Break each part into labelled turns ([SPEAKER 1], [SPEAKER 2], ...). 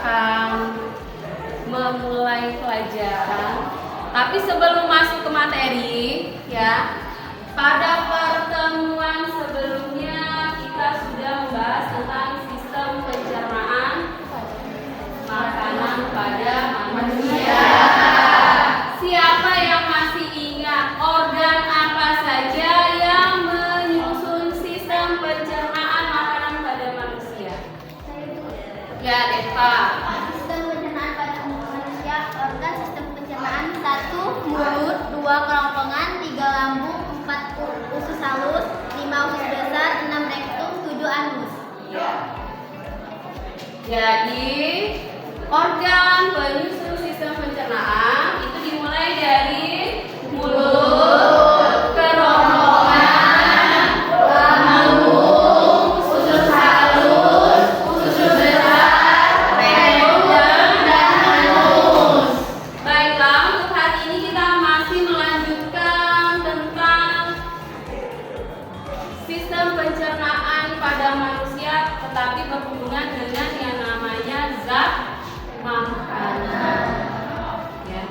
[SPEAKER 1] akan memulai pelajaran. Tapi sebelum masuk ke materi, ya, pada pertemuan sebelumnya kita sudah membahas tentang sistem pencernaan makanan pada manusia. Siapa yang masih ingat organ apa saja yang menyusun sistem pencernaan makanan pada manusia? Ya, Deva.
[SPEAKER 2] Sistem pencernaan pada manusia, organ sistem pencernaan: 1. Mulut, 2. Kerongkongan, 3. lambung, 4. usus halus, 5. usus besar, 6. rektum, 7. anus.
[SPEAKER 1] Jadi organ penyusun sistem pencernaan itu dimulai dari mulut, kerongkongan, lambung, usus halus, usus besar, rektum, dan anus. Baiklah, untuk hari ini kita masih melanjutkan tentang sistem pencernaan pada manusia, tetapi berhubungan dengan yang namanya zat makanan. Ya.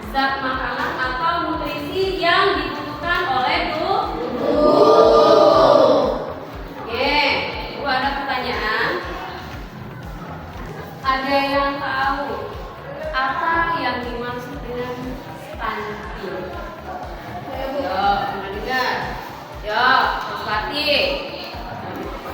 [SPEAKER 1] Zat makanan atau nutrisi yang dibutuhkan oleh tubuh. Oke, Ibu ada pertanyaan? Ada yang tahu apa yang dimaksud dengan stunting? Yo, mendengar. Yo, Pati.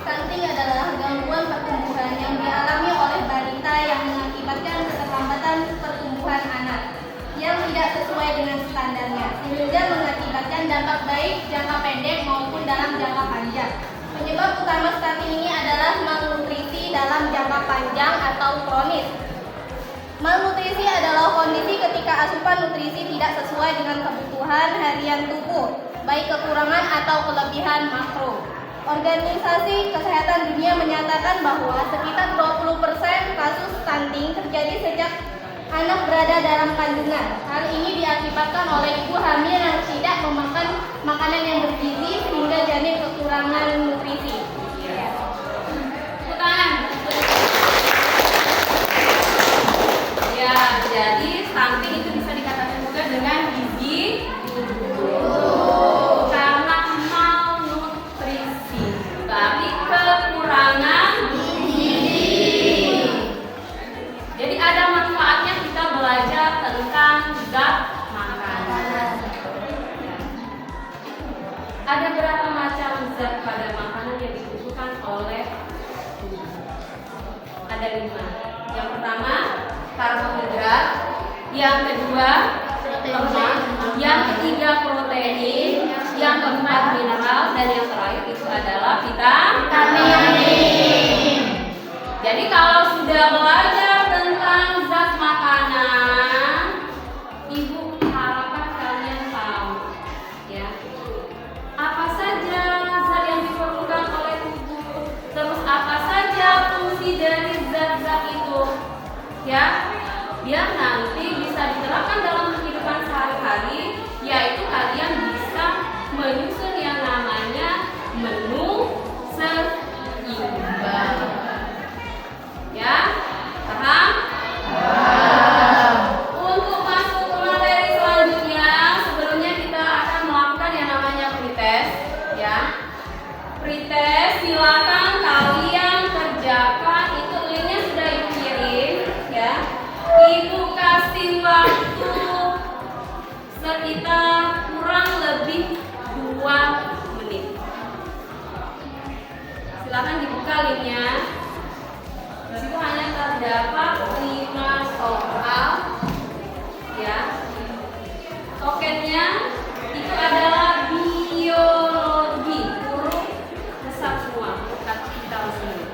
[SPEAKER 2] Stunting adalah gangguan pertumbuhan yang dialami oleh balita yang mengakibatkan keterlambatan pertumbuhan anak yang tidak sesuai dengan standarnya, sehingga mengakibatkan dampak baik jangka pendek maupun dalam jangka panjang. Penyebab utama stunting ini adalah malnutrisi dalam jangka panjang atau kronis. Malnutrisi adalah kondisi ketika asupan nutrisi tidak sesuai dengan kebutuhan harian tubuh, baik kekurangan atau kelebihan makro. Organisasi Kesehatan Dunia menyatakan bahwa sekitar 20% kasus stunting terjadi sejak anak berada dalam kandungan. Hal ini diakibatkan oleh ibu hamil yang tidak memakan makanan yang bergizi sehingga janin kekurangan nutrisi.
[SPEAKER 1] Ya, jadi stunting itu bisa dikatakan juga dengan gizi karena malnutrisi, tapi kekurangan gizi. Jadi ada manfaatnya kita belajar tentang zat makanan. Ada berapa macam zat pada makanan yang dibutuhkan oleh tubuh? Ada 5. Yang pertama karbohidrat, yang kedua lemak, yang ketiga protein, yang keempat mineral, dan yang terakhir itu adalah vitamin. Jadi kalau sudah belajar tentang zat makanan, Ibu harapkan kalian tahu, ya, apa saja zat yang diperlukan oleh tubuh, terus apa saja fungsi dari zat-zat itu, ya, biar nanti bisa diterapkan dalam kehidupan sehari-hari, yaitu kalian bisa menyusun yang namanya menu seimbang. Ya, paham? Untuk masuk ke materi selanjutnya, sebelumnya kita akan melakukan yang namanya pretest, ya. Pretest silakan kalian kerjakan, itu linknya sudah Ibu kirim, ya. Ibu kasih waktu sekitar kurang lebih 2 menit. Silakan dibuka linknya. Di situ hanya terdapat 5 soal, ya. Tokennya itu adalah biologi, huruf besar semua, kapital semua.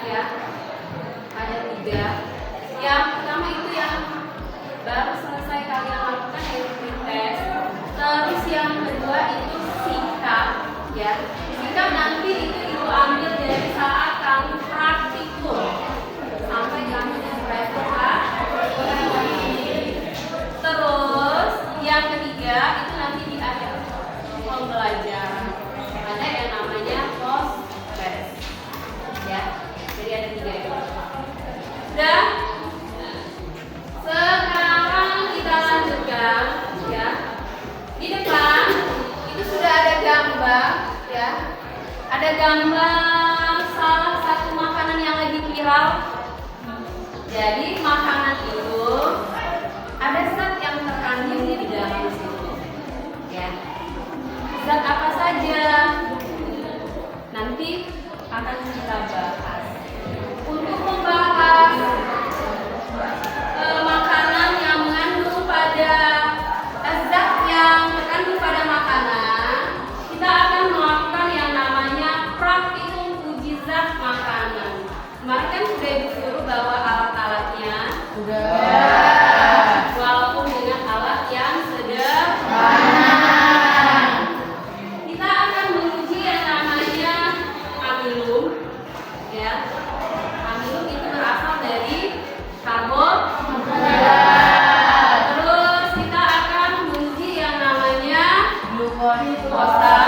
[SPEAKER 1] ya. Ada 3. Yang pertama itu yang baru selesai kalian lakukan yaitu pretest. Terus yang kedua itu sikap ya. Sikap nanti itu ibu ambil dari saat kamu praktikum sampai kamu selesai. Terus yang ketiga itu nanti di akhir pembelajaran ada yang namanya post test ya. Jadi ada 3 itu. Dan sekarang kita lanjutkan ya. Di depan itu sudah ada gambar ya. Ada gambar salah satu makanan yang lagi viral. Jadi makanan itu ada zat yang terkandung di dalam situ ya. Zat apa saja nanti akan kita bahas. Untuk membahas makanan yang mengandung pada zat yang terkandung pada makanan, kita akan melakukan yang namanya praktikum uji zat makanan. Kemarin kan sudah disuruh bawa alat-alatnya. Sudah. Walaupun dengan alat yang sederhana. Kita akan menguji yang namanya amilum ya. Amilum itu berasal dari karbohidrat. Terus kita akan menguji yang namanya glukosa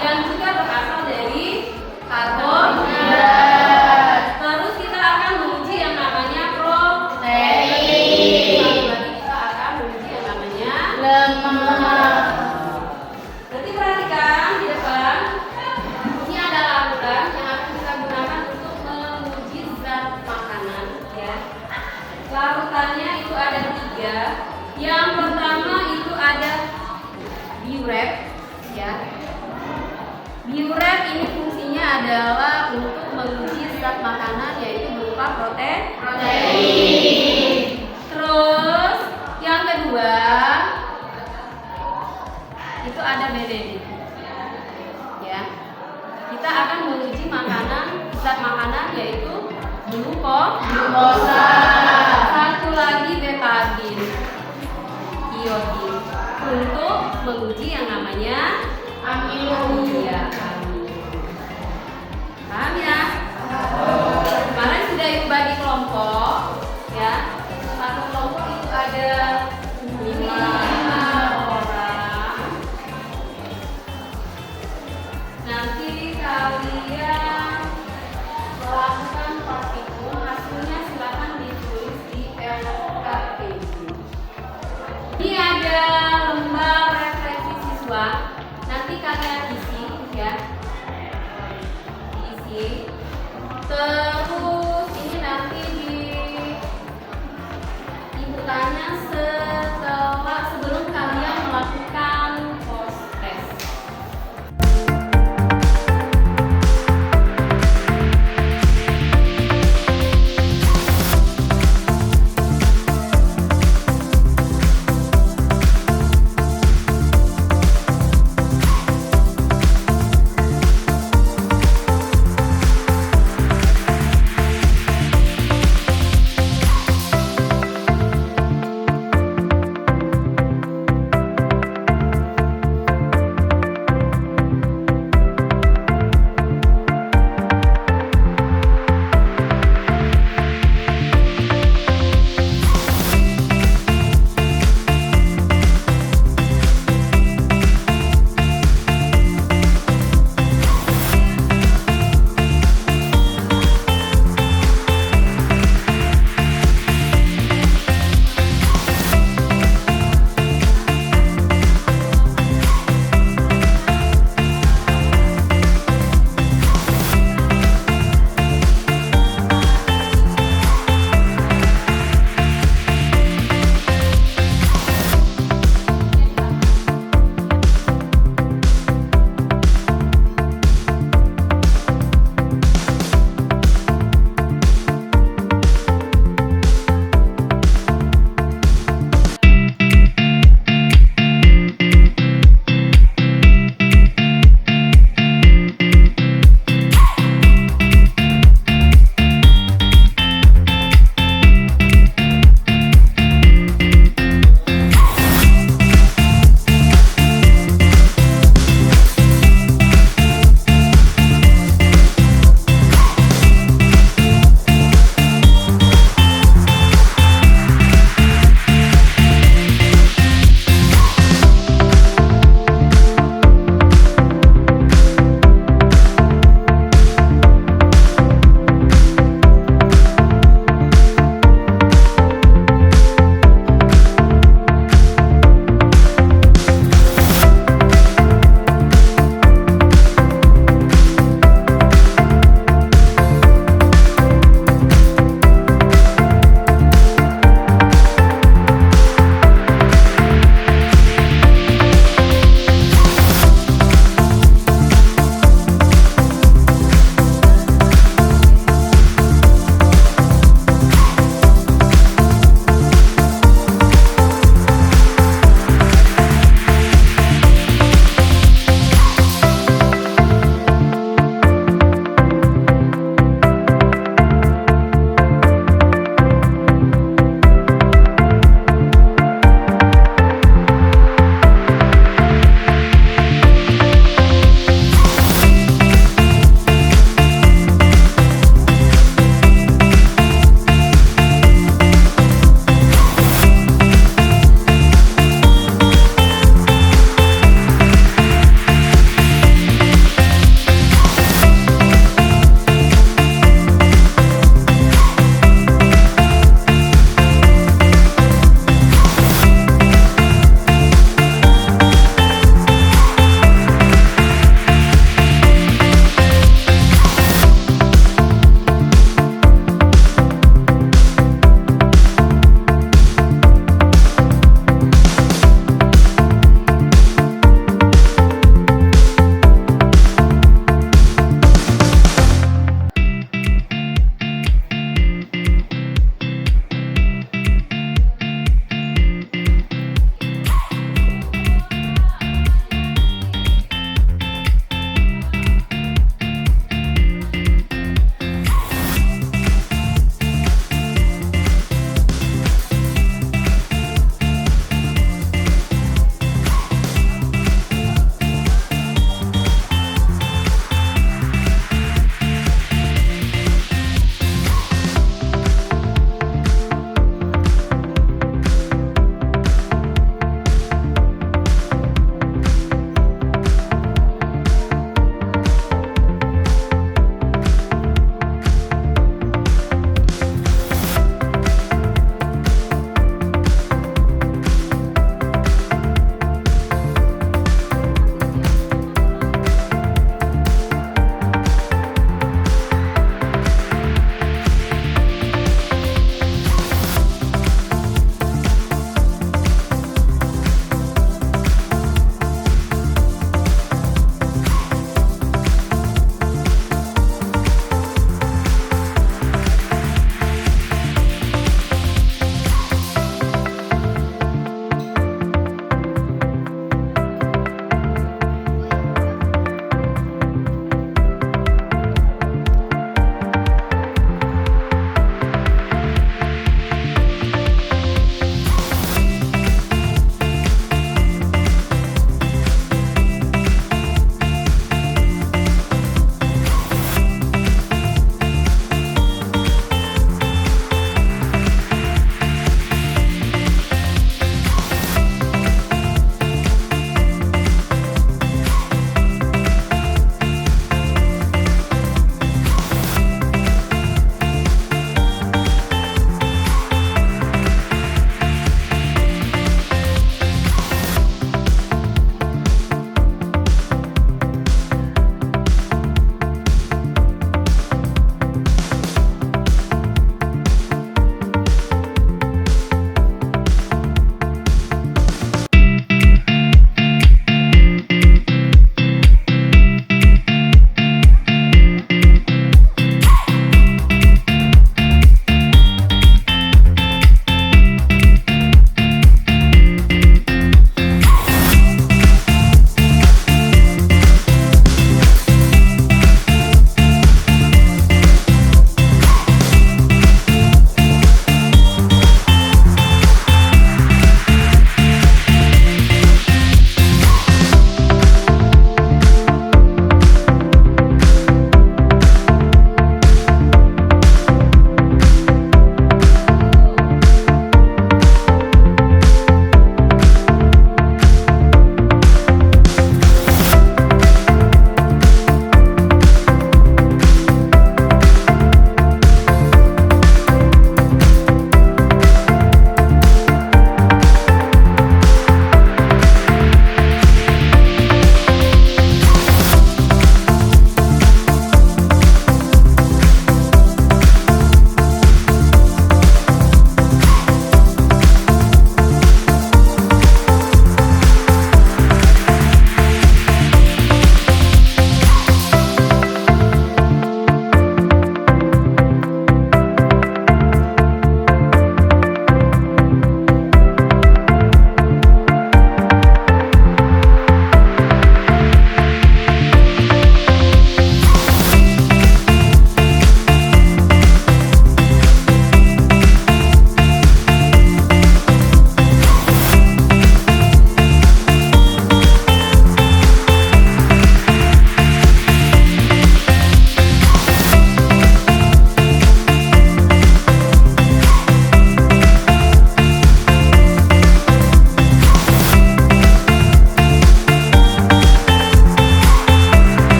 [SPEAKER 1] yang juga berasal dari karbohidrat. Terus kita akan menguji yang namanya protein. Lagi kita akan menguji yang namanya lemak. Nanti perhatikan di depan. Ini ada larutan yang akan kita gunakan untuk menguji zat makanan ya. Larutannya itu ada 3. Yang pertama itu ada biurep ya. Biurep ini fungsinya adalah untuk menguji zat makanan yaitu berupa protein. Terus yang kedua itu ada BDD ya. Kita akan menguji zat makanan yaitu glukosa. Satu lagi betadin, iodin untuk menguji yang namanya amilum. Iya, paham ya? Kemarin sudah ibu bagi kelompok ya. Satu kelompok itu ada 5 orang. Nanti kalian melakukan praktikum, hasilnya silakan ditulis di LKPJ. Ini ada lembar refleksi siswa. Nanti kalian isi ya. Diisi. Terus ini nanti ibu tanya setelah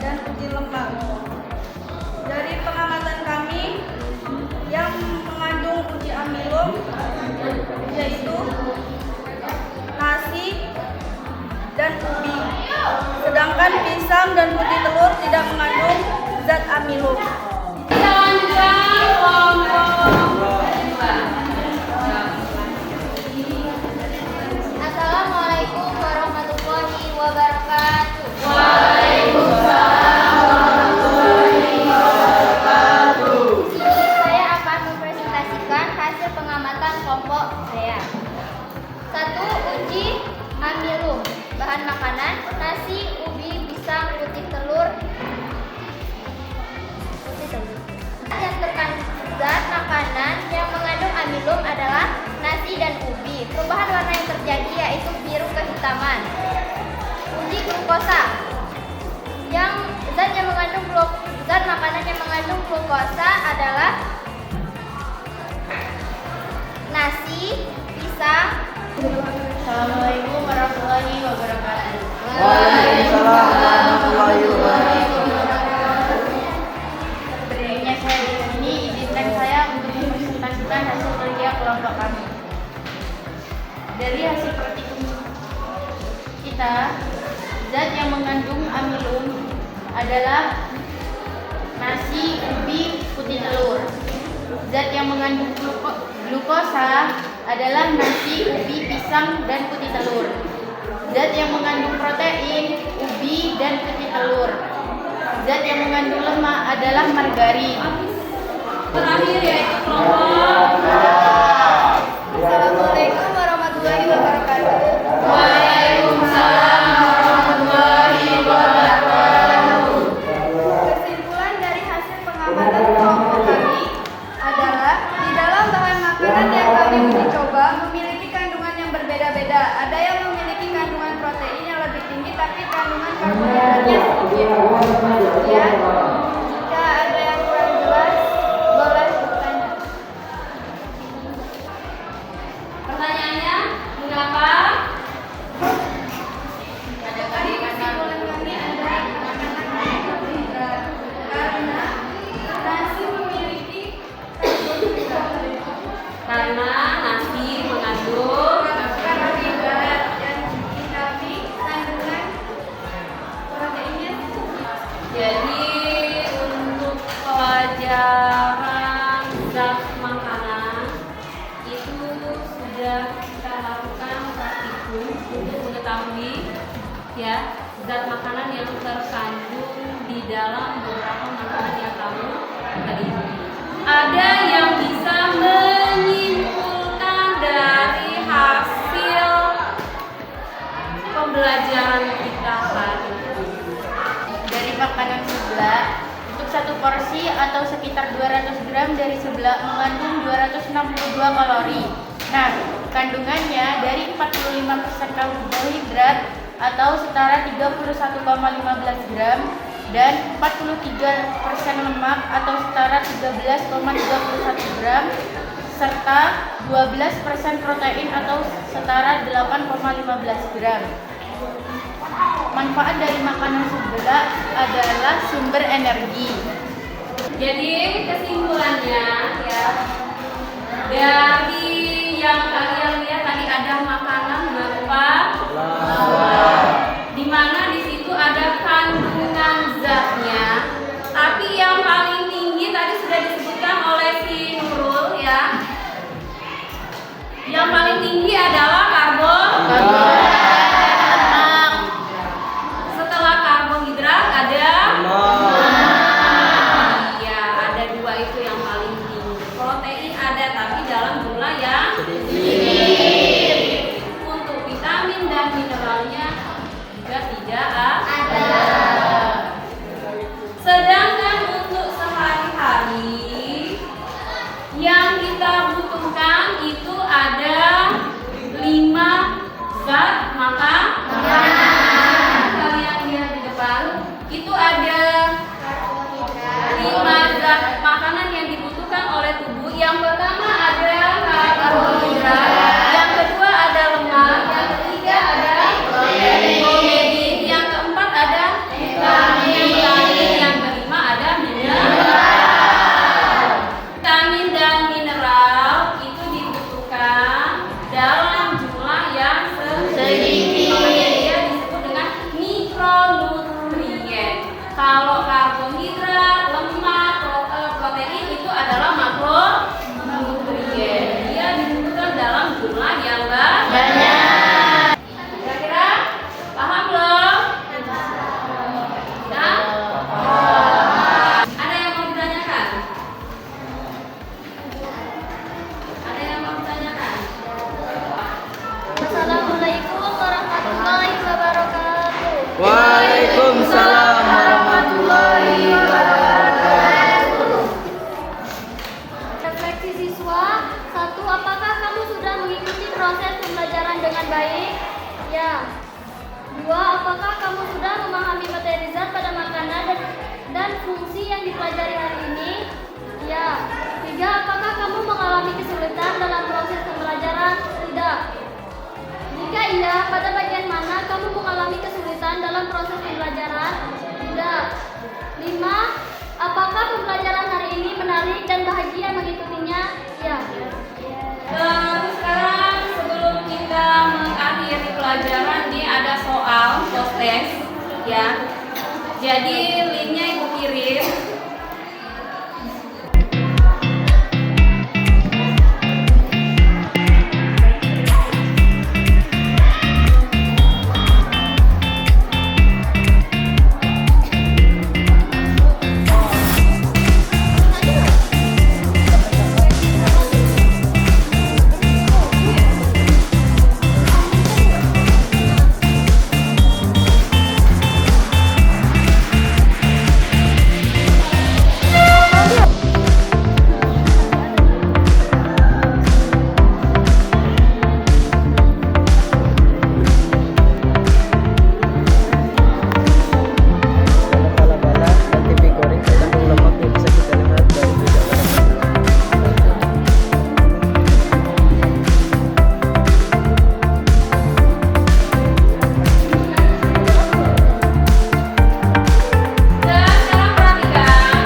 [SPEAKER 2] dan uji lemak. Dari pengamatan kami, yang mengandung uji amilum yaitu nasi dan ubi, sedangkan pisang dan putih telur tidak mengandung zat amilum.
[SPEAKER 1] Kita lanjutkan kelompok 2.
[SPEAKER 2] Assalamualaikum warahmatullahi wabarakatuh.
[SPEAKER 1] Waalaikumsalam warahmatullahi wabarakatuh.
[SPEAKER 2] Saya akan mempresentasikan hasil pengamatan kelompok saya. 1. Uji amilum. Bahan makanan: nasi, ubi, pisang, putih telur. Yang terkandung zat makanan yang mengandung amilum adalah nasi dan ubi. Perubahan warna yang terjadi yaitu biru kehitaman. Uji glukosa. Zat makanan yang mengandung glukosa adalah nasi, pisang. Assalamualaikum warahmatullahi wabarakatuh.
[SPEAKER 3] Waalaikumsalam warahmatullahi wabarakatuh.
[SPEAKER 2] Berdirinya saya di sini, izinkan saya untuk mempresentasikan hasil kerja kelompok kami. Dari hasil praktikum kita, zat yang mengandung amilum adalah nasi, ubi, putih telur. Zat yang mengandung glukosa adalah nasi, ubi, pisang, dan putih telur. Zat yang mengandung protein, ubi, dan putih telur. Zat yang mengandung lemak adalah margarin.
[SPEAKER 1] Terakhir yaitu kelompok.
[SPEAKER 2] Assalamualaikum warahmatullahi wabarakatuh.
[SPEAKER 1] Waalaikumsalam warahmatullahi wabarakatuh.
[SPEAKER 2] Kesimpulan dari hasil pengamatan kelompok kami adalah di dalam bahan makanan yang kami uji coba memiliki kandungan yang berbeda-beda. Ada yang memiliki kandungan protein yang lebih tinggi tapi kandungan karbohidratnya sedikit. Ya, jika ada yang kurang jelas, boleh bertanya.
[SPEAKER 1] Pertanyaannya, mengapa?
[SPEAKER 2] Tadi kesimpulan kami adalah makanan karbohidrat karena nasi memiliki karbohidrat.
[SPEAKER 1] Karena nasi mengandung
[SPEAKER 2] Karbohidrat dan kami kandungan proteinnya sedikit.
[SPEAKER 1] jadi untuk pelajaran zat makanan itu sudah kita lakukan praktikum untuk mengetahui ya zat makanan yang terkandung di dalam beberapa makanan yang kamu tadi. Ada yang bisa menyimpulkan dari hasil pembelajaran kita hari ini.
[SPEAKER 4] Dari makanan sebelah, untuk satu porsi atau sekitar 200 gram dari sebelah mengandung 262 kalori. Nah, kandungannya dari 45% karbohidrat atau setara 31,15 gram dan 43% lemak atau setara 13,31 gram serta 12% protein atau setara 8,15 gram. Manfaat dari makanan sebelah adalah sumber energi.
[SPEAKER 1] Jadi kesimpulannya ya dari yang kalian lihat tadi ada makanan berupa di mana di situ ada kandungan zatnya. Tapi yang paling tinggi tadi sudah disebutkan oleh si Nurul ya. Yang paling tinggi adalah setelah karbohidrat ada iya, ada dua itu yang paling tinggi. Protein ada tapi dalam jumlah yang sedikit. Untuk vitamin dan mineralnya juga tidak ada. Sedangkan untuk sehari-hari yang kita butuhkan itu ada 5 Kalau karbohidrat, lemak, protein itu adalah makronutrien. Dia dibutuhkan dalam jumlah yang banyak. Kira-kira paham belum? Nah? Ada yang mau ditanyakan? Ada yang mau ditanyakan?
[SPEAKER 2] Assalamualaikum warahmatullahi wabarakatuh.
[SPEAKER 3] Waalaikumsalam warahmatullahi wabarakatuh.
[SPEAKER 2] Refleksi siswa. 1. Apakah kamu sudah mengikuti proses pembelajaran dengan baik? Ya. 2. Apakah kamu sudah memahami materi zat pada makanan dan fungsi yang dipelajari hari ini? Ya. 3. Apakah kamu mengalami kesulitan dalam proses pembelajaran? Tidak. Jika iya, pada bagian mana kamu mengalami kesulitan dalam proses pembelajaran? Tidak. 5. Apakah pembelajaran hari ini menarik dan bahagia mengikutinya? Ya.
[SPEAKER 1] Terus sekarang sebelum kita mengakhiri pelajaran nih ada soal post test ya. Jadi linknya ibu kirim.
[SPEAKER 3] Bala-bala dan TV goreng kandung lemak yang bisa kita lihat dari video
[SPEAKER 1] Dan sekarang perhatikan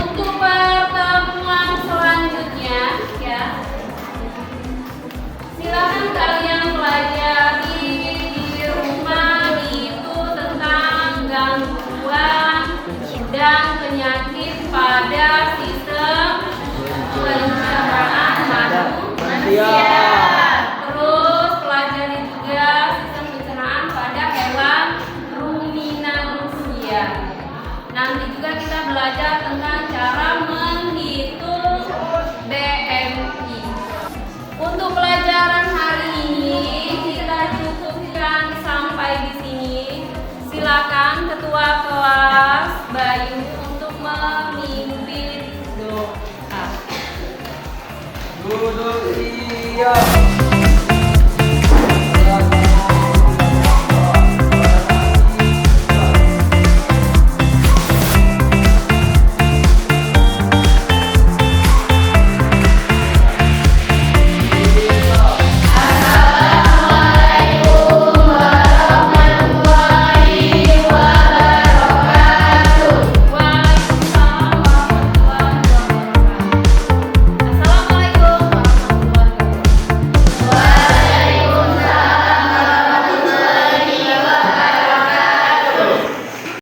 [SPEAKER 1] untuk pertemuan selanjutnya ya. Silakan kalian pelajari di rumah itu tentang gangguan dan penyakit pada sistem pencernaan manusia. Terus pelajari juga sistem pencernaan pada hewan ruminansia. Nanti juga kita belajar tentang cara menghitung BMI. Untuk pelajaran hari ini kita cukupkan sampai di sini. Silakan ketua kelas Bayu untuk memimpin doa.
[SPEAKER 3] Duduk iya.